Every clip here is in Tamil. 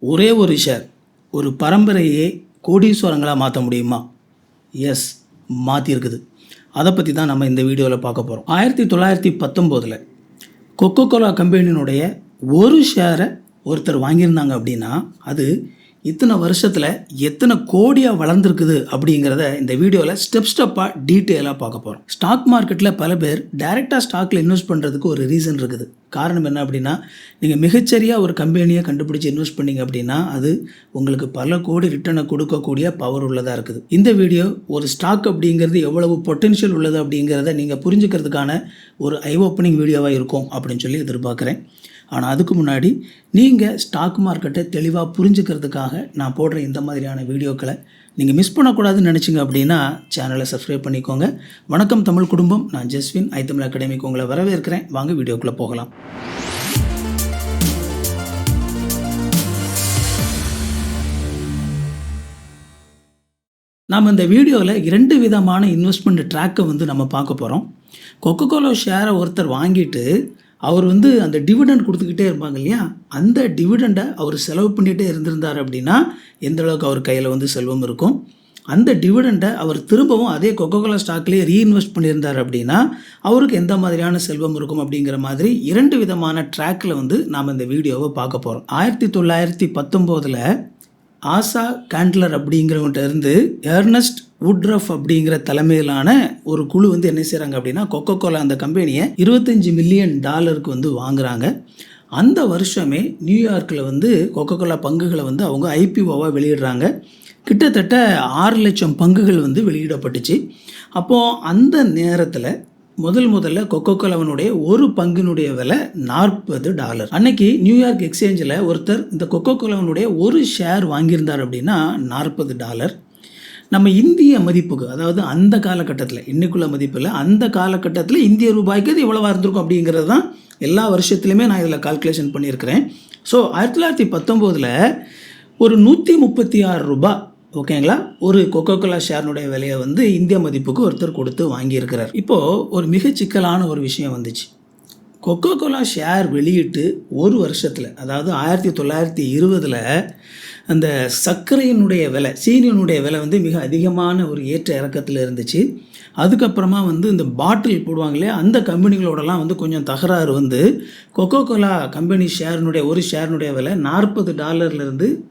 ஒரே ஒரு ஷேர் ஒரு பரம்பரையே கோடீஸ்வரங்களாக மாற்ற முடியுமா? எஸ், மாற்றிருக்குது. அதை பற்றி தான் நம்ம இந்த வீடியோவில் பார்க்க போகிறோம். 1919 கொக்கோ கோலா கம்பெனியினுடைய ஒரு ஷேரை ஒருத்தர் வாங்கியிருந்தாங்க அப்படின்னா அது இத்தனை வருஷத்தில் எத்தனை கோடியாக வளர்ந்துருக்குது அப்படிங்கிறத இந்த வீடியோவில் ஸ்டெப்பாக டீட்டெயிலாக பார்க்க போகிறோம். ஸ்டாக் மார்க்கெட்டில் பல பேர் டைரெக்டாக ஸ்டாக்கில் இன்வெஸ்ட் பண்ணுறதுக்கு ஒரு ரீசன் இருக்குது. காரணம் என்ன அப்படின்னா, நீங்கள் மிகச்சரியாக ஒரு கம்பெனியை கண்டுபிடிச்சி இன்வெஸ்ட் பண்ணிங்க அப்படின்னா அது உங்களுக்கு பல கோடி ரிட்டர்னை கொடுக்கக்கூடிய பவர் உள்ளதாக இருக்குது. இந்த வீடியோ ஒரு ஸ்டாக் அப்படிங்கிறது எவ்வளவு பொட்டென்ஷியல் உள்ளது அப்படிங்கிறத நீங்கள் புரிஞ்சுக்கிறதுக்கான ஒரு ஐ ஓப்பனிங் வீடியோவாக இருக்கும் அப்படின்னு சொல்லி எதிர்பார்க்குறேன். ஆனால் அதுக்கு முன்னாடி நீங்கள் ஸ்டாக் மார்க்கெட்டை தெளிவாக புரிஞ்சுக்கிறதுக்காக நான் போடுற இந்த மாதிரியான வீடியோக்களை நீங்கள் மிஸ் பண்ணக்கூடாதுன்னு நினச்சிங்க அப்படின்னா சேனலை சப்ஸ்கிரைப் பண்ணிக்கோங்க. வணக்கம் தமிழ் குடும்பம், நான் ஜஸ்வின் ஐத்தமிழ் அகாடமிக்கு உங்களை வரவேற்கிறேன். வாங்க வீடியோக்குள்ளே போகலாம். நாம் இந்த வீடியோவில் 2 விதமான இன்வெஸ்ட்மெண்ட் ட்ராக்கை நம்ம பார்க்க போகிறோம். கொக்கோ கோலா ஷேரை ஒருத்தர் வாங்கிட்டு அவர் அந்த டிவிடெண்ட் கொடுத்துக்கிட்டே இருப்பாங்க இல்லையா, அந்த டிவிடெண்டை அவர் செலவு பண்ணிகிட்டே இருந்திருந்தார் அப்படின்னா எந்த அளவுக்கு அவர் கையில் செல்வம் இருக்கும். அந்த டிவிடெண்டை அவர் திரும்பவும் அதே கொக்கோ கோலா ஸ்டாக்லேயே ரீஇன்வெஸ்ட் பண்ணியிருந்தார் அப்படின்னா அவருக்கு எந்த மாதிரியான செல்வம் இருக்கும் அப்படிங்கிற மாதிரி 2 விதமான ட்ராக்கில் நாம் இந்த வீடியோவை பார்க்க போகிறோம். 1919 ஆசா கேண்ட்லர் அப்படிங்கிறவங்கிட்ட இருந்து எர்னஸ்ட் வுட்ரஃப் அப்படிங்கிற தலைமையிலான ஒரு குழு என்ன செய்கிறாங்க அப்படின்னா கொக்கோ கோலா அந்த கம்பெனியை $25 மில்லியன் வாங்குகிறாங்க. அந்த வருஷமே நியூயார்க்கில் கொக்கோ கோலா பங்குகளை அவங்க ஐபிஓவாக வெளியிடுறாங்க. கிட்டத்தட்ட 6 லட்சம் பங்குகள் வெளியிடப்பட்டுச்சு. அப்போது அந்த நேரத்தில் முதல்ல கொக்கோ கோலாவினுடைய ஒரு பங்கினுடைய விலை $40. அன்னைக்கு நியூயார்க் எக்ஸ்சேஞ்சில் ஒருத்தர் இந்த கொக்கோ கோலாவினுடைய ஒரு ஷேர் வாங்கியிருந்தார் அப்படின்னா $40. நம்ம இந்திய மதிப்புக்கு, அதாவது அந்த காலகட்டத்தில், இன்னைக்குள்ள மதிப்பில் அந்த காலகட்டத்தில் இந்திய ரூபாய்க்கு அது எவ்வளோவா இருந்திருக்கும் அப்படிங்கிறது தான் எல்லா வருஷத்துலையுமே நான் இதில் கால்குலேஷன் பண்ணியிருக்கிறேன். ஸோ 1919 ஒரு $136, ஓகேங்களா, ஒரு கொக்கோ கோலா ஷேர்னுடைய விலையை இந்திய மதிப்புக்கு ஒருத்தர் கொடுத்து வாங்கியிருக்கிறார். இப்போது ஒரு மிக சிக்கலான ஒரு விஷயம் வந்துச்சு. கொக்கோ கோலா ஷேர் வெளியிட்டு ஒரு வருஷத்தில், அதாவது 1920 அந்த சர்க்கரையினுடைய விலை, சீனியினுடைய விலை மிக அதிகமான ஒரு ஏற்ற இறக்கத்தில் இருந்துச்சு. அதுக்கப்புறமா இந்த பாட்டில் போடுவாங்க இல்லையா, அந்த கம்பெனிகளோடலாம் கொஞ்சம் தகராறு கொக்கோ கோலா கம்பெனி ஷேர்னுடைய ஒரு ஷேர்னுடைய விலை $40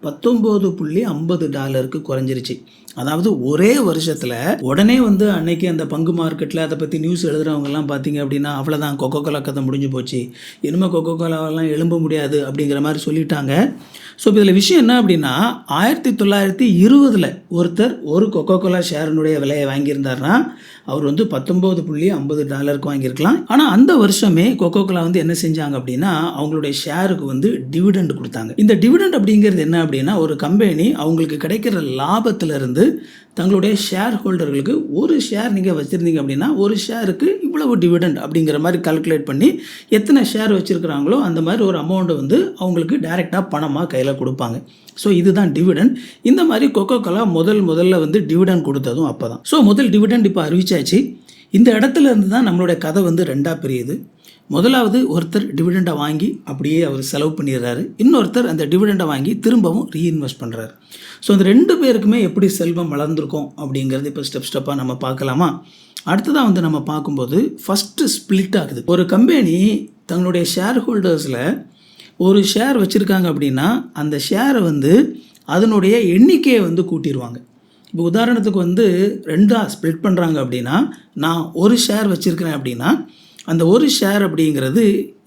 $19.50 குறைஞ்சிருச்சு. அதாவது ஒரே வருஷத்தில் உடனே அன்னைக்கு அந்த பங்கு மார்க்கெட்டில் அதை பற்றி நியூஸ் எழுதுகிறவங்கலாம் பார்த்தீங்க அப்படின்னா அவ்வளோதான், கொக்கோ கோலா கதை முடிஞ்சு போச்சு, இனிமேல் கொக்கோ கோலாவெல்லாம் எழும்ப முடியாது அப்படிங்கிற மாதிரி சொல்லிட்டாங்க. ஸோ இதில் விஷயம் என்ன அப்படின்னா, 1920 ஒருத்தர் ஒரு கொக்கோ கோலா ஷேரினுடைய விலையை வாங்கியிருந்தார்னா அவர் $19.50 வாங்கியிருக்கலாம். ஆனால் அந்த வருஷமே கொக்கோ கோலா என்ன செஞ்சாங்க அப்படின்னா அவங்களுடைய ஷேருக்கு டிவிடெண்ட் கொடுத்தாங்க. இந்த டிவிடெண்ட் அப்படிங்கிறது என்ன அப்படின்னா, ஒரு கம்பெனி அவங்களுக்கு கிடைக்கிற லாபத்திலிருந்து தங்களுடைய ஷேர் ஹோல்டர்களுக்கு ஒரு ஷேர் நீங்கள் வச்சுருந்தீங்க அப்படின்னா ஒரு ஷேருக்கு இவ்வளவு டிவிடெண்ட் அப்படிங்கிற மாதிரி கால்குலேட் பண்ணி எத்தனை ஷேர் வச்சுருக்கிறாங்களோ அந்த மாதிரி ஒரு அமௌண்ட்டை அவங்களுக்கு டைரெக்டாக பணமாக கையில் கொடுப்பாங்க. ஸோ இதுதான் டிவிடெண்ட். இந்த மாதிரி கொக்கோ கோலா முதல்ல டிவிடெண்ட் கொடுத்ததும் அப்போ தான். ஸோ முதல் டிவிடெண்ட் இப்போ அறிவிச்சாச்சு. இந்த இடத்துல இருந்து தான் நம்மளுடைய கதை 2ஆக பிரியுது. முதலாவது ஒருத்தர் டிவிடெண்டை வாங்கி அப்படியே அவர் செலவு பண்ணிடுறாரு, இன்னொருத்தர் அந்த டிவிடெண்டை வாங்கி திரும்பவும் ரீஇன்வெஸ்ட் பண்ணுறாரு. ஸோ அந்த 2 பேருக்குமே எப்படி செல்வம் வளர்ந்துருக்கும் அப்படிங்கிறது இப்போ ஸ்டெப்பாக நம்ம பார்க்கலாமா? அடுத்ததாக நம்ம பார்க்கும்போது ஃபஸ்ட்டு ஸ்ப்ளிட் ஆகுது. ஒரு கம்பெனி தங்களுடைய ஷேர் ஹோல்டர்ஸில் ஒரு ஷேர் வச்சுருக்காங்க அப்படின்னா அந்த ஷேரை அதனுடைய எண்ணிக்கையை கூட்டிடுவாங்க. இப்போ உதாரணத்துக்கு 2ஆக ஸ்ப்ளிட் பண்ணுறாங்க அப்படின்னா, நான் ஒரு ஷேர் வச்சுருக்கிறேன் அப்படின்னா அந்த ஒரு ஷேர் அப்படிங்கிறது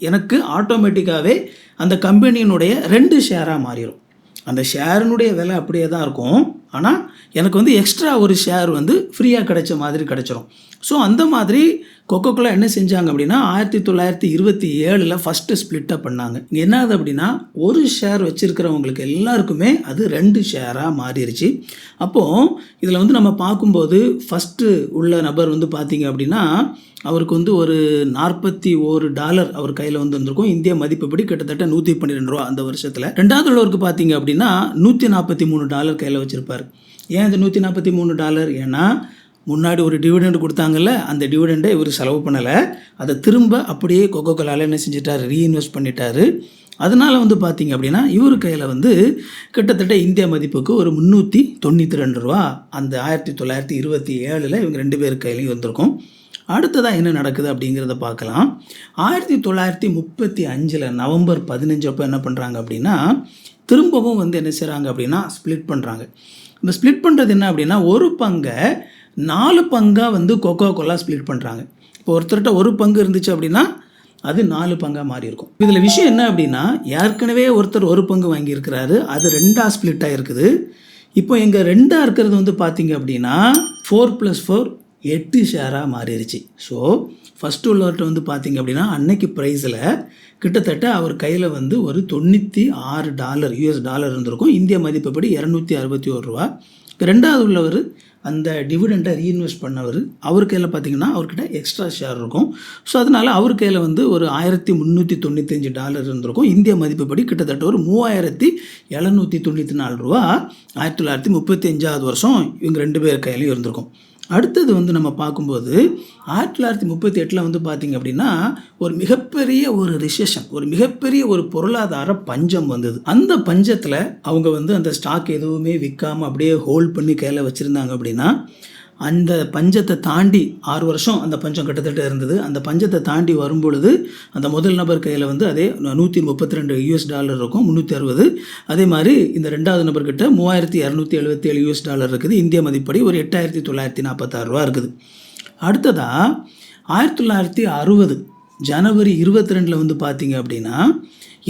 எனக்கு ஆட்டோமேட்டிக்காகவே அந்த கம்பெனியினுடைய 2 ஷேராக மாறிடும். அந்த ஷேரினுடைய விலை அப்படியே தான் இருக்கும், ஆனால் எனக்கு எக்ஸ்ட்ரா ஒரு ஷேர் ஃப்ரீயாக கிடைச்ச மாதிரி கிடைச்சிரும். ஸோ அந்த மாதிரி கொக்கோ கோலா என்ன செஞ்சாங்க அப்படின்னா 1927 ஃபஸ்ட்டு ஸ்ப்ளிட்டை பண்ணாங்க. இங்கே என்ன ஆகுது அப்படின்னா, ஒரு ஷேர் வச்சுருக்கிறவங்களுக்கு எல்லாருக்குமே அது 2 ஷேராக மாறிடுச்சு. அப்போது இதில் நம்ம பார்க்கும்போது ஃபஸ்ட்டு உள்ள நபர் பார்த்தீங்க அப்படின்னா அவருக்கு ஒரு $41 அவர் கையில் வந்திருக்கும். இந்திய மதிப்புப்படி கிட்டத்தட்ட $112 அந்த வருஷத்தில். 2வது உள்ளவருக்கு பார்த்தீங்க அப்படின்னா $143 கையில் வச்சுருப்பார். ஏன் இந்த $143? ஏன்னா முன்னாடி ஒரு டிவிடெண்ட் கொடுத்தாங்கல்ல, அந்த டிவிடெண்டை இவர் செலவு பண்ணலை. அதை திரும்ப அப்படியே கொக்கோ கோலாவில் என்ன செஞ்சிட்டார், ரீஇன்வெஸ்ட் பண்ணிட்டாரு. அதனால் வந்து பார்த்திங்க அப்படின்னா இவர் கையில் வந்து கிட்டத்தட்ட இந்திய மதிப்புக்கு ஒரு 392 ரூபா அந்த 1927 இவங்க 2 பேர் கையிலையும் வந்திருக்கும். அடுத்ததாக என்ன நடக்குது அப்படிங்கிறத பார்க்கலாம். 1935 நவம்பர் 15 அப்போ என்ன பண்ணுறாங்க அப்படின்னா திரும்பவும் வந்து என்ன செய்கிறாங்க அப்படின்னா ஸ்ப்ளிட் பண்ணுறாங்க. இந்த ஸ்ப்ளிட் பண்ணுறது என்ன அப்படின்னா ஒரு பங்கை 4 பங்காக வந்து கொக்கோ கோலா ஸ்ப்ளிட் பண்ணுறாங்க. இப்போ ஒருத்தர்கிட்ட ஒரு பங்கு இருந்துச்சு அப்படின்னா அது 4 பங்காக மாறி இருக்கும். இதில் விஷயம் என்ன அப்படின்னா ஏற்கனவே ஒருத்தர் ஒரு பங்கு வாங்கியிருக்கிறாரு, அது 2ஆக ஸ்ப்ளிட் ஆகிருக்குது. இப்போ எங்கள் 2ஆக இருக்கிறது வந்து பார்த்திங்க அப்படின்னா 4+4 8 ஷேராக மாறிடுச்சு. ஸோ ஃபஸ்ட்டு உள்ளவர்கிட்ட வந்து பார்த்திங்க அப்படின்னா அன்னைக்கு ப்ரைஸில் கிட்டத்தட்ட அவர் கையில் வந்து ஒரு $96 US டாலர் இருந்திருக்கும். இந்திய மதிப்புப்படி 261 ரூபா. ரெண்டாவது உள்ளவர் அந்த டிவிடெண்டை ரீஇன்வெஸ்ட் பண்ணவர், அவர் கையில் பார்த்திங்கன்னா அவர்கிட்ட எக்ஸ்ட்ரா ஷேர் இருக்கும். ஸோ அதனால் அவர் கையில் வந்து ஒரு $1395 இருந்திருக்கும். இந்திய மதிப்புப்படி கிட்டத்தட்ட ஒரு $3794 ரூபா 1935 வருஷம் இவங்க 2 பேர் கையிலையும் இருந்திருக்கும். அடுத்தது வந்து நம்ம பார்க்கும்போது 1938 வந்து பார்த்திங்க அப்படின்னா ஒரு மிகப்பெரிய ஒரு ரிசெஷன், ஒரு மிகப்பெரிய ஒரு பொருளாதார பஞ்சம் வந்தது. அந்த பஞ்சத்தில் அவங்க வந்து அந்த ஸ்டாக் எதுவுமே விற்காமல் அப்படியே ஹோல்ட் பண்ணி கையில் வச்சுருந்தாங்க அப்படின்னா அந்த பஞ்சத்தை தாண்டி 6 வருஷம் அந்த பஞ்சம் கிட்டத்தட்ட இருந்தது. அந்த பஞ்சத்தை தாண்டி வரும்பொழுது அந்த முதல் நபர் கையில் வந்து அதே $132 US இருக்கும், 360. அதே மாதிரி இந்த ரெண்டாவது நபர்கிட்ட $3277 US இருக்குது. இந்திய மதிப்படி ஒரு $8946 ரூபா இருக்குது. அடுத்ததாக 1960 ஜனவரி 22 வந்து பார்த்திங்க அப்படின்னா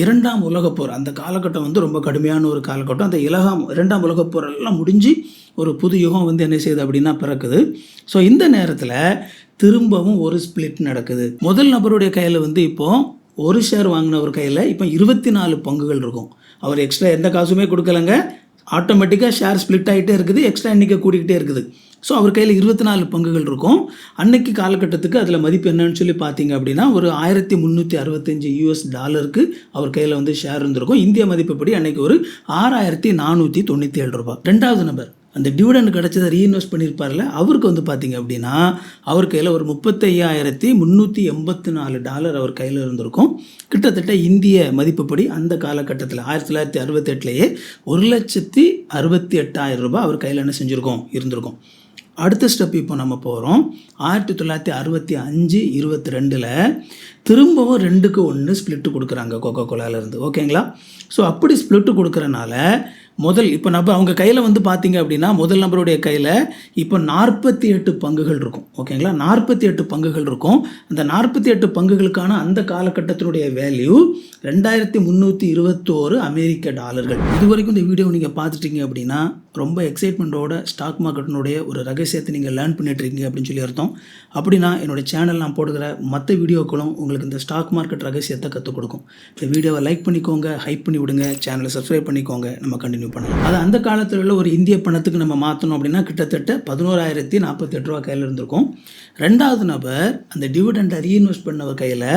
2ஆம் உலகப்போர், அந்த காலகட்டம் வந்து ரொம்ப கடுமையான ஒரு காலகட்டம். அந்த 2ஆம் உலகப்போர் எல்லாம் முடிஞ்சு ஒரு புது யுகம் வந்து என்ன செய்யுது அப்படின்னா பிறக்குது. ஸோ இந்த நேரத்தில் திரும்பவும் ஒரு ஸ்பிளிட் நடக்குது. முதல் நபருடைய கையில் வந்து இப்போது ஒரு ஷேர் வாங்கினவர் கையில் இப்போ 24 பங்குகள் இருக்கும். அவர் எக்ஸ்ட்ரா எந்த காசுமே கொடுக்கலங்க, ஆட்டோமேட்டிக்காக ஷேர் ஸ்ப்ளிட் ஆகிட்டே இருக்குது, எக்ஸ்ட்ரா எண்ணிக்கை கூட்டிகிட்டே இருக்குது. ஸோ அவர் கையில் 24 பங்குகள் இருக்கும். அன்னைக்கு காலகட்டத்துக்கு அதில் மதிப்பு என்னன்னு சொல்லி பார்த்தீங்க அப்படின்னா ஒரு $1365 US அவர் கையில் வந்து ஷேர் இருந்திருக்கும். இந்திய மதிப்புப்படி அன்னைக்கு ஒரு $6497 ரூபா. ரெண்டாவது நபர் அந்த டிவிடெண்ட் கிடச்சதை ரீஇன்வெஸ்ட் பண்ணியிருப்பார்ல, அவருக்கு வந்து பார்த்திங்க அப்படின்னா அவர் கையில் ஒரு $35,384 அவர் கையில் இருந்திருக்கும். கிட்டத்தட்ட இந்திய மதிப்புப்படி அந்த காலகட்டத்தில் 1968 1,68,000 ரூபா அவர் கையில் என்ன செஞ்சுருக்கோம், இருந்திருக்கும். அடுத்த ஸ்டெப் இப்போ நம்ம போகிறோம். 1965-22 திரும்பவும் 2-1 ஸ்ப்ளிட்டு கொடுக்குறாங்க கொக்கோ கோலாவிலேருந்து. ஓகேங்களா? ஸோ அப்படி ஸ்ப்ளிட்டு கொடுக்குறனால முதல் இப்போ அவங்க கையில் வந்து பார்த்திங்க அப்படின்னா முதல் நபருடைய கையில் இப்போ 48 பங்குகள் இருக்கும். ஓகேங்களா? 48 பங்குகள் இருக்கும். அந்த 48 பங்குகளுக்கான அந்த காலகட்டத்தினுடைய வேல்யூ $2321 இது வரைக்கும் இந்த வீடியோ நீங்கள் பார்த்துட்டீங்க அப்படின்னா ரொம்ப எக்ஸைட்மெண்ட்டோட ஸ்டாக் மார்க்கெட்டினுடைய ஒரு ரகசியத்தை நீங்கள் லேர்ன் பண்ணிட்டுருக்கீங்க அப்படின்னு சொல்லி அர்த்தம். அப்படின்னா என்னோடய சேனல் நான் போடுகிற மற்ற வீடியோக்களும் உங்களுக்கு இந்த ஸ்டாக் மார்க்கெட் ரகசியத்தை கற்றுக் கொடுக்கும். இந்த வீடியோவை லைக் பண்ணிக்கோங்க, ஹைப் பண்ணி விடுங்க, சேனலை சப்ஸ்கிரைப் பண்ணிக்கோங்க. நம்ம கண்டினியூ பண்ணலாம். அது அந்த காலத்தில் உள்ள ஒரு இந்திய பணத்துக்கு நம்ம மாற்றணும் அப்படின்னா கிட்டத்தட்ட $11,048 ரூபா கையில் இருந்திருக்கும். ரெண்டாவது நபர் அந்த டிவிடெண்டை ரீஇன்வெஸ்ட் பண்ணவர் கையில்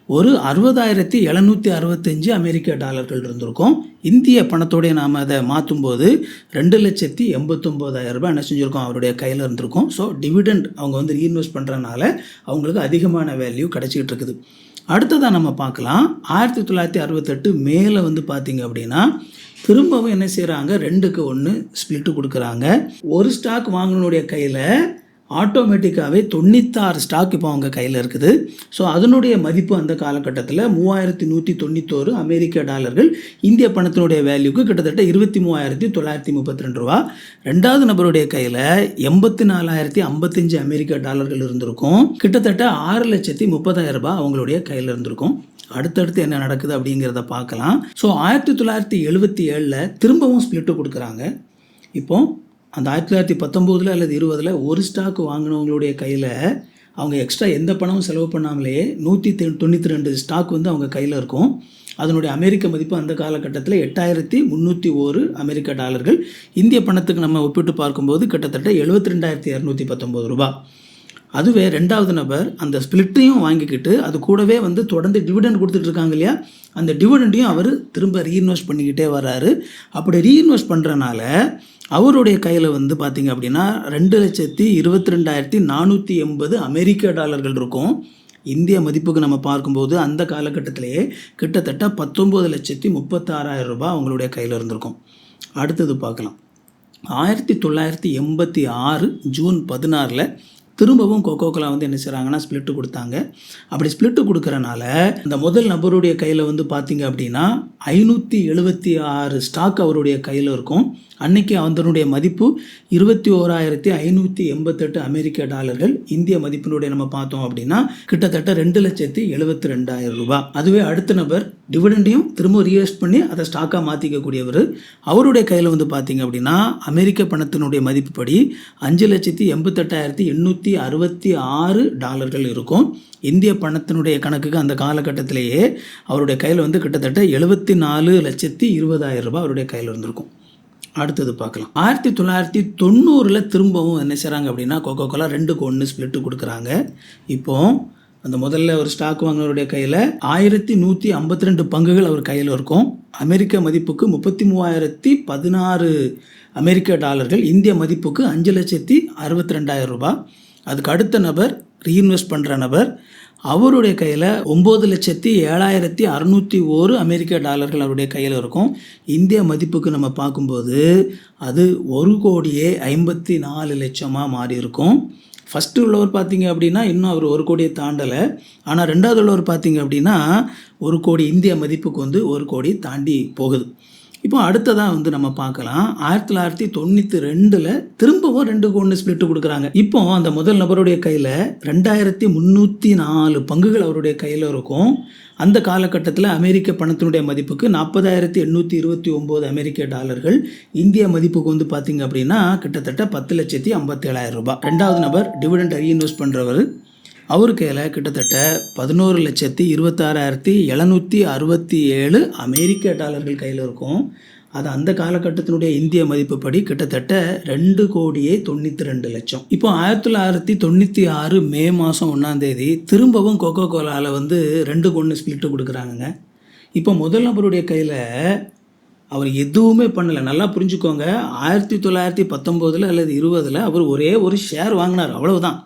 ஒரு $60,765 இருந்திருக்கும். இந்திய பணத்தோடைய நாம் அதை மாற்றும்போது 2,89,000 ரூபாய் என்ன செஞ்சுருக்கோம் அவருடைய கையில் இருந்திருக்கும். ஸோ டிவிடெண்ட் அவங்க வந்து ரீஇன்வெஸ்ட் பண்ணுறதுனால அவங்களுக்கு அதிகமான வேல்யூ கிடச்சிக்கிட்டு இருக்குது. அடுத்ததாக நம்ம பார்க்கலாம். 1968 மேலே வந்து பார்த்திங்க அப்படின்னா திரும்பவும் என்ன செய்கிறாங்க, 2-1 ஸ்ப்ளிட்டு கொடுக்குறாங்க. ஒரு ஸ்டாக் வாங்கினுடைய கையில் ஆட்டோமேட்டிக்காகவே 96 ஸ்டாக் இப்போ அவங்க கையில் இருக்குது. ஸோ அதனுடைய மதிப்பு அந்த காலகட்டத்தில் $3,191 இந்திய பணத்தினுடைய வேல்யூக்கு கிட்டத்தட்ட $23,932 ரூபா. ரெண்டாவது நபருடைய கையில் $84,055 இருந்திருக்கும். கிட்டத்தட்ட $6,30,000 ரூபாய் அவங்களுடைய கையில் இருந்திருக்கும். அடுத்தடுத்து என்ன நடக்குது அப்படிங்கிறத பார்க்கலாம். ஸோ 1977 திரும்பவும் ஸ்ப்ளிட்டு கொடுக்குறாங்க. இப்போ அந்த 1919 அல்லது 20 ஒரு ஸ்டாக் வாங்கினவங்களுடைய கையில் அவங்க எக்ஸ்ட்ரா எந்த பணமும் செலவு பண்ணாமலேயே 192 ஸ்டாக் வந்து அவங்க கையில் இருக்கும். அதனுடைய அமெரிக்க மதிப்பு அந்த காலகட்டத்தில் $8,301 இந்திய பணத்துக்கு நம்ம ஒப்பிட்டு பார்க்கும்போது கிட்டத்தட்ட $72,219 ரூபா. அதுவே ரெண்டாவது நபர் அந்த ஸ்பிளிட்டையும் வாங்கிக்கிட்டு அது கூடவே வந்து தொடர்ந்து டிவிடெண்ட் கொடுத்துட்டு இருக்காங்க இல்லையா, அந்த டிவிடெண்டையும் அவர் திரும்ப ரீஇன்வெஸ்ட் பண்ணிக்கிட்டே வர்றாரு. அப்படி ரீஇன்வெஸ்ட் பண்ணுறனால அவருடைய கையில் வந்து பார்த்திங்க அப்படின்னா 2,22,480 அமெரிக்க டாலர்கள் இருக்கும். இந்திய மதிப்புக்கு நம்ம பார்க்கும்போது அந்த காலகட்டத்திலேயே கிட்டத்தட்ட 19,36,000 ரூபாய் அவங்களுடைய கையில் இருந்திருக்கும். அடுத்தது பார்க்கலாம். 1986 ஜூன் 16 திரும்பவும் கொக்கோ கோலா வந்து என்ன செய்கிறாங்கன்னா ஸ்பிளிட்டு கொடுத்தாங்க. அப்படி ஸ்பிளிட்டு கொடுக்குறனால அந்த முதல் நபருடைய கையில் வந்து பார்த்திங்க அப்படின்னா 576 ஸ்டாக் அவருடைய கையில் இருக்கும். அன்னைக்கு அதனுடைய மதிப்பு 21,588 அமெரிக்க டாலர்கள். இந்திய மதிப்பினுடைய நம்ம பார்த்தோம் அப்படின்னா கிட்டத்தட்ட 2,72,000 ரூபாய். அதுவே அடுத்த நபர் டிவிடெண்டையும் திரும்ப ரீஇன்வெஸ்ட் பண்ணி அதை ஸ்டாக்காக மாற்றிக்கக்கூடியவர். அவருடைய கையில் வந்து பார்த்திங்க அப்படின்னா அமெரிக்க பணத்தினுடைய மதிப்புப்படி 5,88,866 டாலர்கள் இருக்கும். இந்திய பணத்தினுடைய கணக்குக்கு அந்த காலகட்டத்திலேயே அவருடைய கையில் வந்து கிட்டத்தட்ட 74,20,000 ரூபாய் அவருடைய கையில் இருந்திருக்கும். அடுத்தது பார்க்கலாம். 1990 திரும்பவும் என்ன செய்கிறாங்க அப்படின்னா கொக்கோ கோலா 2-1 ஸ்பிளிட்டு கொடுக்குறாங்க. இப்போது அந்த முதல்ல ஒரு ஸ்டாக் வாங்கினவருடைய கையில் 1,152 பங்குகள் அவர் கையில் இருக்கும். அமெரிக்க மதிப்புக்கு 33,016 அமெரிக்க டாலர்கள். இந்திய மதிப்புக்கு 5,62,000 ரூபாய். அதுக்கு அடுத்த நபர் ரீஇன்வெஸ்ட் பண்ணுற நபர் அவருடைய கையில் 9,07,601 அமெரிக்க டாலர்கள் அவருடைய கையில் இருக்கும். இந்திய மதிப்புக்கு நம்ம பார்க்கும்போது அது 1,54,00,000 மாறி இருக்கும். ஃபஸ்ட்டு உள்ளவர் பார்த்தீங்க அப்படின்னா இன்னும் அவர் 1 கோடியை தாண்டலை. ஆனால் ரெண்டாவது உள்ளவர் பார்த்தீங்க அப்படின்னா 1 கோடி இந்திய மதிப்புக்கு வந்து 1 கோடி தாண்டி போகுது. இப்போ அடுத்ததாக வந்து நம்ம பார்க்கலாம். 1992 திரும்பவும் 2-1 ஸ்பிளிட்டு கொடுக்குறாங்க. இப்போ அந்த முதல் நபருடைய கையில் 2,304 பங்குகள் அவருடைய கையில் இருக்கும். அந்த காலகட்டத்தில் அமெரிக்க பணத்தினுடைய மதிப்புக்கு 40,829 அமெரிக்க டாலர்கள். இந்திய மதிப்புக்கு வந்து பார்த்திங்க அப்படின்னா கிட்டத்தட்ட 10,57,000 ரூபாய். ரெண்டாவது நபர் டிவிடெண்ட் ரீஇன்வெஸ்ட் பண்ணுறவர் அவர் கையில் கிட்டத்தட்ட 11,26,767 அமெரிக்க டாலர்கள் கையில் இருக்கும். அது அந்த காலகட்டத்தினுடைய இந்திய மதிப்புப்படி கிட்டத்தட்ட 2,92,00,000. இப்போ 1996 மே மாதம் 1 திரும்பவும் கொக்கோ கோலாவில் வந்து 2-1 ஸ்பிளிட்டு கொடுக்குறாங்க. இப்போ முதல் நபருடைய கையில் அவர் எதுவுமே பண்ணலை. நல்லா புரிஞ்சுக்கோங்க. 1919 அல்லது 20 அவர் ஒரே ஒரு ஷேர் வாங்கினார், அவ்வளவுதான்.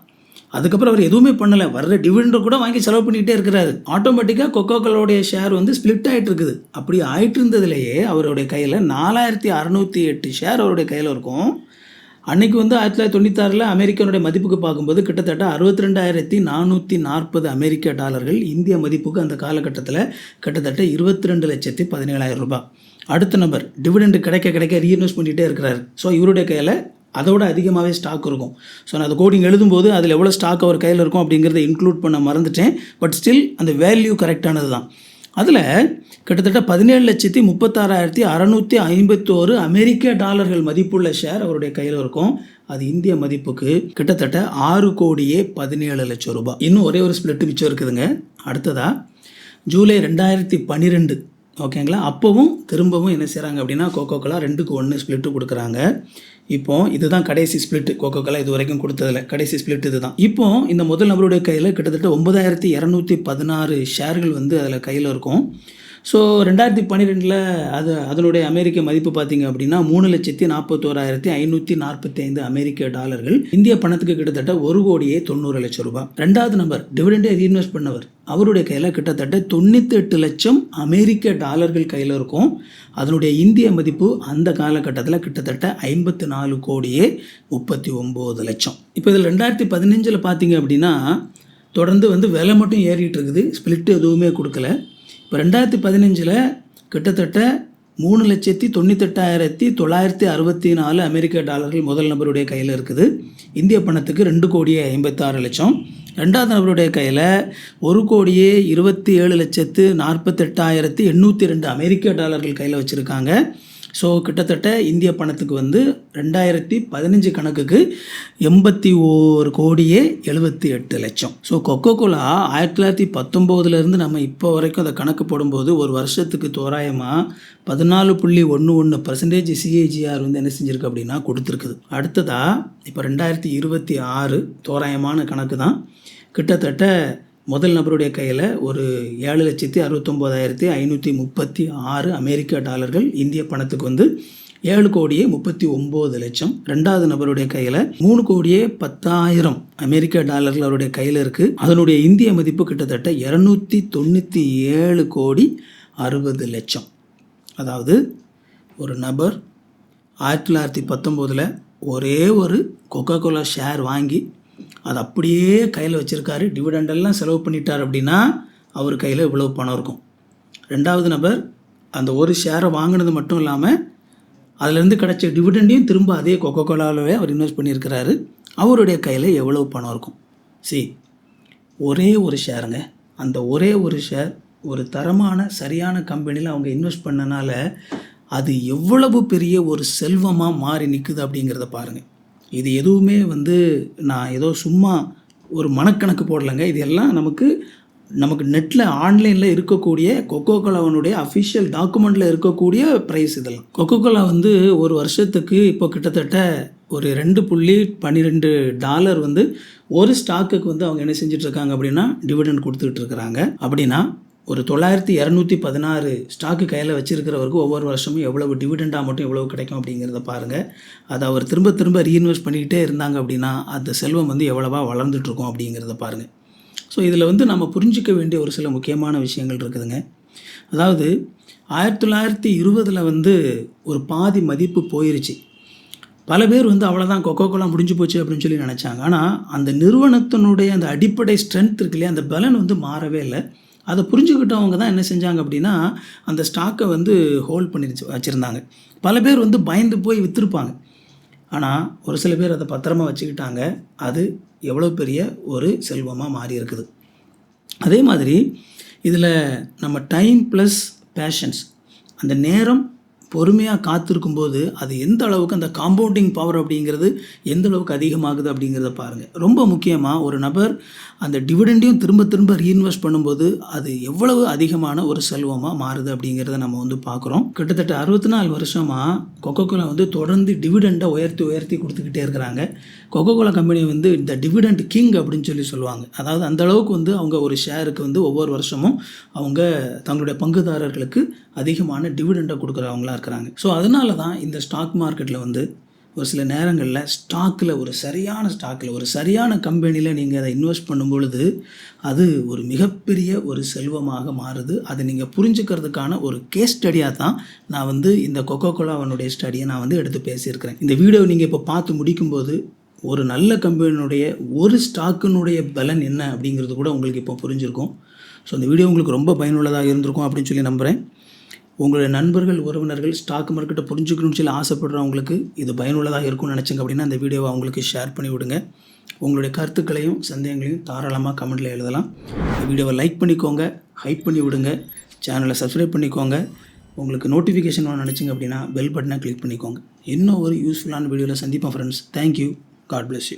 அதுக்கப்புறம் அவர் எதுவுமே பண்ணலை. வர்ற டிவிடெண்ட் கூட வாங்கி செலவு பண்ணிக்கிட்டே இருக்கிறாரு. ஆட்டோமேட்டிக்காக கொக்கோ கோலாவுடைய ஷேர் வந்து ஸ்பிளிட் ஆகிட்டு இருக்குது. அப்படி ஆகிட்டு இருந்ததுலேயே அவருடைய கையில் 4,608 ஷேர் அவருடைய கையில் இருக்கும். அன்றைக்கி வந்து 1996 அமெரிக்கனுடைய மதிப்புக்கு பார்க்கும்போது கிட்டத்தட்ட 62,440 அமெரிக்க டாலர்கள். இந்திய மதிப்புக்கு அந்த காலகட்டத்தில் கிட்டத்தட்ட 22,17,000 ரூபாய். அடுத்த நபர் டிவிடெண்ட் கிடைக்க ரீஇன்வெஸ்ட் பண்ணிகிட்டே இருக்கிறார். ஸோ இவருடைய கையில் அதோட அதிகமாகவே ஸ்டாக் இருக்கும். ஸோ நான் அந்த கோடிங் எழுதும்போது அதில் எவ்வளோ ஸ்டாக் அவர் கையில் இருக்கும் அப்படிங்கிறத இன்க்ளூட் பண்ண மறந்துட்டேன். பட் ஸ்டில் அந்த வேல்யூ கரெக்டானது தான். அதில் கிட்டத்தட்ட 17,36,651 அமெரிக்க டாலர்கள் மதிப்புள்ள ஷேர் அவருடைய கையில் இருக்கும். அது இந்திய மதிப்புக்கு கிட்டத்தட்ட 6,17,00,000 ரூபாய். இன்னும் ஒரே ஒரு ஸ்பிளிட்டு மிச்சம் இருக்குதுங்க. அடுத்ததாக ஜூலை 2012 ஓகேங்களா, அப்போவும் திரும்பவும் என்ன செய்கிறாங்க அப்படின்னா கொக்கோ கோலா 2-1 ஸ்பிளிட்டு கொடுக்குறாங்க. இப்போது இதுதான் கடைசி ஸ்பிளிட். கொக்கோ கோலா இது வரைக்கும் கொடுத்ததில்ல, கடைசி ஸ்பிளிட் இது தான். இப்போது இந்த முதல் நபருடைய கையில் கிட்டத்தட்ட 9,216 ஷேர்கள் வந்து அதில் கையில் இருக்கும். ஸோ 2012 அதனுடைய அமெரிக்க மதிப்பு பார்த்திங்க அப்படின்னா 3,41,545 அமெரிக்க டாலர்கள். இந்திய பணத்துக்கு கிட்டத்தட்ட 1,90,00,000 ரூபாய். ரெண்டாவது நம்பர் டிவிடெண்டை ரீஇன்வெஸ்ட் பண்ணவர் அவருடைய கையில் கிட்டத்தட்ட 98 லட்சம் அமெரிக்க டாலர்கள் கையில் இருக்கும். அதனுடைய இந்திய மதிப்பு அந்த காலகட்டத்தில் கிட்டத்தட்ட 54,39,00,000. இப்போ இதில் 2015 பார்த்தீங்க அப்படின்னா தொடர்ந்து வந்து விலை மட்டும் ஏறிட்டு இருக்குது, ஸ்பிளிட்டு எதுவுமே கொடுக்கல. இப்போ 2015 கிட்டத்தட்ட 3,98,964 அமெரிக்க டாலர்கள் முதல் நபருடைய கையில் இருக்குது. இந்திய பணத்துக்கு 2,56,00,000. ரெண்டாவது நபருடைய கையில் 1,27,48,802 அமெரிக்க டாலர்கள் கையில் வச்சுருக்காங்க. ஸோ கிட்டத்தட்ட இந்திய பணத்துக்கு வந்து 2015 கணக்குக்கு 81,78,00,000. ஸோ கொக்கோ கோலா 1919 நம்ம இப்போ வரைக்கும் அந்த கணக்கு போடும்போது ஒரு வருஷத்துக்கு தோராயமாக 14.11% CAGR வந்து என்ன செஞ்சுருக்கு அப்படின்னா கொடுத்துருக்குது. அடுத்ததாக இப்போ 2026 தோராயமான கணக்கு தான். கிட்டத்தட்ட முதல் நபருடைய கையில் ஒரு 7,69,536 அமெரிக்க டாலர்கள் இந்திய பணத்துக்கு வந்து 7,39,00,000. ரெண்டாவது நபருடைய கையில் 3,10,00,000 அமெரிக்க டாலர்கள் அவருடைய கையில் இருக்குது. அதனுடைய இந்திய மதிப்பு கிட்டத்தட்ட 297,60,00,000. அதாவது ஒரு நபர் 1919 ஒரே ஒரு கொக்கோ கோலா ஷேர் வாங்கி அது அப்படியே கையில் வச்சுருக்காரு, டிவிடெண்டெல்லாம் செலவு பண்ணிட்டார் அப்படின்னா அவர் கையில் இவ்வளோ பணம் இருக்கும். ரெண்டாவது நபர் அந்த ஒரு ஷேரை வாங்கினது மட்டும் இல்லாமல் அதிலேருந்து கிடைச்ச டிவிடெண்டையும் திரும்ப அதே கொக்கோ கோலாவே அவர் இன்வெஸ்ட் பண்ணியிருக்கிறாரு. அவருடைய கையில் எவ்வளோ பணம் இருக்கும்? ஒரே ஒரு ஷேருங்க. அந்த ஒரே ஒரு ஷேர் ஒரு தரமான சரியான கம்பெனியில் அவங்க இன்வெஸ்ட் பண்ணனால அது எவ்வளவு பெரிய ஒரு செல்வமாக மாறி நிற்குது அப்படிங்கிறத பாருங்கள். இது எதுவுமே வந்து நான் ஏதோ சும்மா ஒரு மனக்கணக்கு போடலைங்க. இது எல்லாம் நமக்கு நெட்டில் ஆன்லைனில் இருக்கக்கூடிய கொக்கோ கோலாவினுடைய அஃபிஷியல் டாக்குமெண்ட்டில் இருக்கக்கூடிய ப்ரைஸ். இதெல்லாம் கொக்கோ கோலா வந்து ஒரு வருஷத்துக்கு இப்போ கிட்டத்தட்ட ஒரு $2.12 வந்து ஒரு ஸ்டாக்குக்கு வந்து அவங்க என்ன செஞ்சிட்ருக்காங்க அப்படின்னா டிவிடெண்ட் கொடுத்துக்கிட்டு இருக்கிறாங்க. அப்படின்னா ஒரு 9,216 ஸ்டாக்கு கையில் வச்சுருக்கிறவருக்கு ஒவ்வொரு வருஷமும் எவ்வளவு டிவிடெண்டாக மட்டும் எவ்வளவு கிடைக்கும் அப்படிங்கிறத பாருங்கள். அதை அவர் திரும்ப திரும்ப ரீஇன்வெஸ்ட் பண்ணிக்கிட்டே இருந்தாங்க அப்படின்னா அந்த செல்வம் வந்து எவ்வளவா வளர்ந்துட்டுருக்கும் அப்படிங்கிறத பாருங்கள். ஸோ இதில் வந்து நம்ம புரிஞ்சிக்க வேண்டிய ஒரு சில முக்கியமான விஷயங்கள் இருக்குதுங்க. அதாவது 1920 வந்து ஒரு பாதி மதிப்பு போயிருச்சு. பல பேர் வந்து அவ்வளோதான் கொக்கோ கோலா முடிஞ்சு போச்சு அப்படின்னு சொல்லி நினச்சாங்க. ஆனால் அந்த நிறுவனத்தினுடைய அந்த அடிப்படை ஸ்ட்ரென்த் இருக்கு இல்லையா, அந்த பலன் வந்து மாறவே இல்லை. அதை புரிஞ்சுக்கிட்டவங்க தான் என்ன செஞ்சாங்க அப்படின்னா அந்த ஸ்டாக்கை வந்து ஹோல்ட் பண்ணி வச்சுருந்தாங்க. பல பேர் வந்து பயந்து போய் விற்றுருப்பாங்க. ஆனால் ஒரு சில பேர் அதை பத்திரமா வச்சுக்கிட்டாங்க. அது எவ்வளோ பெரிய ஒரு செல்வமாக மாறி இருக்குது. அதே மாதிரி இதில் நம்ம டைம் ப்ளஸ் பேஷன்ஸ், அந்த நேரம் பொறுமையாக காத்திருக்கும்போது அது எந்த அளவுக்கு அந்த காம்பவுண்டிங் பவர் அப்படிங்கிறது எந்த அளவுக்கு அதிகமாகுது அப்படிங்கிறத பாருங்கள். ரொம்ப முக்கியமாக ஒரு நபர் அந்த டிவிடெண்டையும் திரும்ப திரும்ப ரீஇன்வெஸ்ட் பண்ணும்போது அது எவ்வளவு அதிகமான ஒரு செல்வமாக மாறுது அப்படிங்கிறத நம்ம வந்து பார்க்குறோம். கிட்டத்தட்ட 64 வருஷமாக கொக்கோ கோலா வந்து தொடர்ந்து டிவிடெண்டை உயர்த்தி கொடுத்துக்கிட்டே இருக்கிறாங்க. கொக்கோ கோலா கம்பெனி வந்து இந்த டிவிடெண்ட் கிங் அப்படின்னு சொல்லி சொல்லுவாங்க. அதாவது அந்த அளவுக்கு வந்து அவங்க ஒரு ஷேருக்கு வந்து ஒவ்வொரு வருஷமும் அவங்க தங்களுடைய பங்குதாரர்களுக்கு அதிகமான டிவிடெண்டை கொடுக்குறவங்களா இருக்கிறாங்க. ஸோ அதனால தான் இந்த ஸ்டாக் மார்க்கெட்டில் வந்து ஒரு சில நேரங்களில் ஸ்டாக்கில் ஒரு சரியான கம்பெனியில் நீங்கள் அதை இன்வெஸ்ட் பண்ணும் பொழுது அது ஒரு மிகப்பெரிய ஒரு செல்வமாக மாறுது. அதை நீங்கள் புரிஞ்சுக்கிறதுக்கான ஒரு கேஸ் ஸ்டடியாக தான் நான் வந்து இந்த கொக்கோ கோலாவனுடைய ஸ்டடியை நான் வந்து எடுத்து பேசியிருக்கிறேன். இந்த வீடியோ நீங்கள் இப்போ பார்த்து முடிக்கும்போது ஒரு நல்ல கம்பெனியுடைய ஒரு ஸ்டாக்கினுடைய பலன் என்ன அப்படிங்கிறது கூட உங்களுக்கு இப்போ புரிஞ்சிருக்கும். ஸோ இந்த வீடியோ உங்களுக்கு ரொம்ப பயனுள்ளதாக இருந்திருக்கும் அப்படின்னு சொல்லி நம்புகிறேன். உங்களுடைய நண்பர்கள், உறவினர்கள் ஸ்டாக் மார்க்கெட்டை புரிஞ்சுக்கணும்னு சொல்லி ஆசைப்படுறவங்களுக்கு இது பயனுள்ளதாக இருக்கும்னு நினச்சிங்க அப்படின்னா அந்த வீடியோவை அவங்களுக்கு ஷேர் பண்ணி விடுங்க. உங்களுடைய கருத்துக்களையும் சந்தேகங்களையும் தாராளமாக கமெண்ட்டில் எழுதலாம். இந்த வீடியோவை லைக் பண்ணிக்கோங்க, ஹைப் பண்ணி விடுங்க, சேனலை சப்ஸ்கிரைப் பண்ணிக்கோங்க. உங்களுக்கு நோட்டிஃபிகேஷன் நினச்சிங்க அப்படின்னா பெல் பட்டனை கிளிக் பண்ணிக்கோங்க. இன்னும் ஒரு யூஸ்ஃபுல்லான வீடியோவில் சந்திப்போம் friends. Thank you. God bless you.